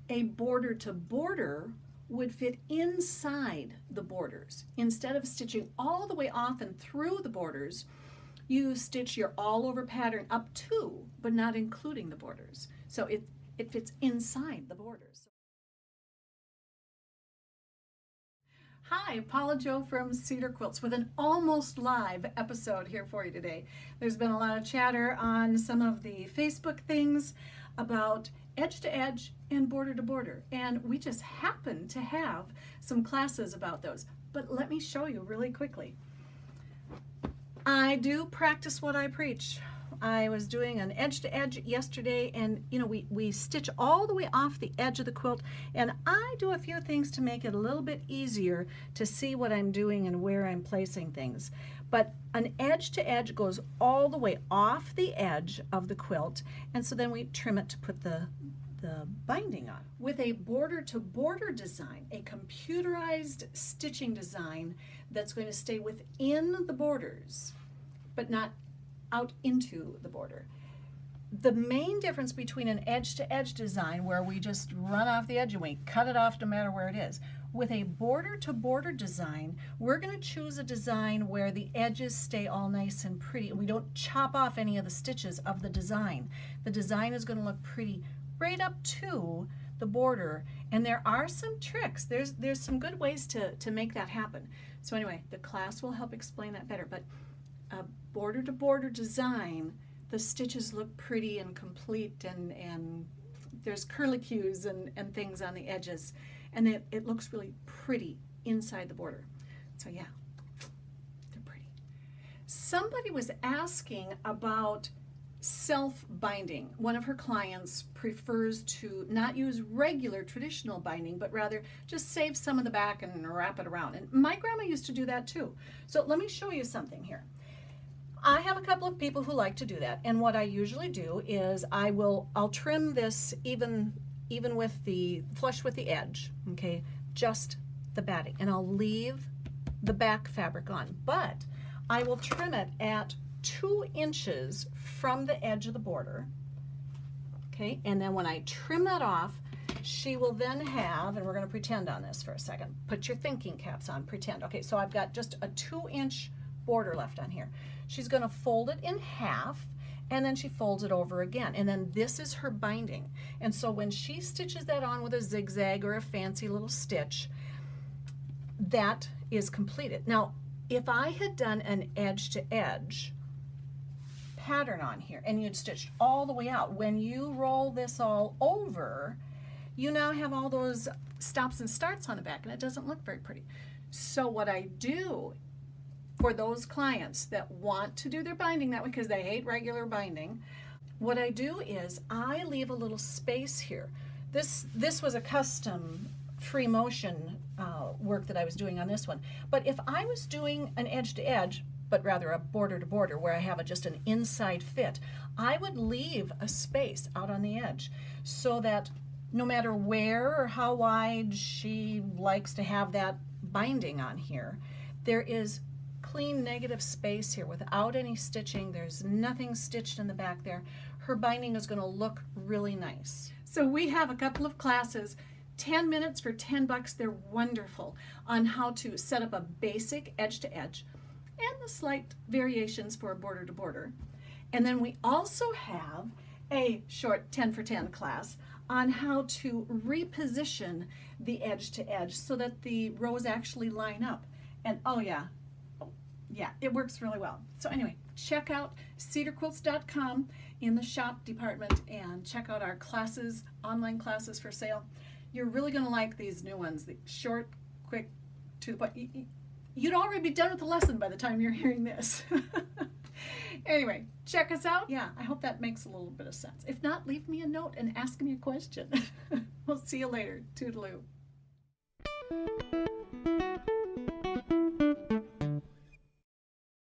A border to border would fit inside the borders. Instead of stitching all the way off and through the borders, you stitch your all over pattern up to, but not including the borders. So it fits inside the borders. Hi, Paola Jo from Cedar Quilts with an almost live episode here for you today. There's been a lot of chatter on some of the Facebook things about edge to edge and border to border, and we just happen to have some classes about those. But let me show you really quickly. I do practice what I preach. I was doing an edge to edge yesterday, and we stitch all the way off the edge of the quilt, and I do a few things to make it a little bit easier to see what I'm doing and where I'm placing things. But an edge to edge goes all the way off the edge of the quilt, and so then we trim it to put the binding on. With a border to border design, a computerized stitching design that's going to stay within the borders but not out into the border. The main difference between an edge to edge design, where we just run off the edge and we cut it off no matter where it is, with a border to border design, we're going to choose a design where the edges stay all nice and pretty. We don't chop off any of the stitches of the design. The design is going to look pretty right up to the border, and there are some tricks. There's some good ways to make that happen. So anyway, the class will help explain that better. But a border to border design, the stitches look pretty and complete, and there's curlicues and things on the edges, and it looks really pretty inside the border. So yeah, they're pretty. Somebody was asking about self-binding. One of her clients prefers to not use regular traditional binding, but rather just save some of the back and wrap it around. And my grandma used to do that too. So let me show you something here. I have a couple of people who like to do that, and what I usually do is I'll trim this even with the flush with the edge, okay, just the batting, and I'll leave the back fabric on, but I will trim it at 2 inches from the edge of the border, okay, and then when I trim that off, she will then have, and we're going to pretend on this for a second, put your thinking caps on, pretend, okay, so I've got just a 2-inch border left on here. She's going to fold it in half, and then she folds it over again, and then this is her binding. And so when she stitches that on with a zigzag or a fancy little stitch, that is completed. Now, if I had done an edge to edge pattern on here and you'd stitched all the way out, when you roll this all over, you now have all those stops and starts on the back, and it doesn't look very pretty. So what I do for those clients that want to do their binding that way because they hate regular binding, what I do is I leave a little space here. This was a custom free motion work that I was doing on this one. But if I was doing an edge to edge, but rather a border to border where I have just an inside fit, I would leave a space out on the edge so that no matter where or how wide she likes to have that binding on here, there is clean negative space here without any stitching. There's nothing stitched in the back there. Her binding is going to look really nice. So we have a couple of classes, 10 minutes for $10. They're wonderful on how to set up a basic edge to edge and the slight variations for a border to border. And then we also have a short 10 for 10 class on how to reposition the edge to edge so that the rows actually line up. And oh yeah, it works really well. So anyway, check out cedarquilts.com in the shop department and check out our classes, online classes for sale. You're really going to like these new ones, the short, quick, to the point. You'd already be done with the lesson by the time you're hearing this. Anyway, check us out. Yeah, I hope that makes a little bit of sense. If not, leave me a note and ask me a question. We'll see you later. Toodaloo.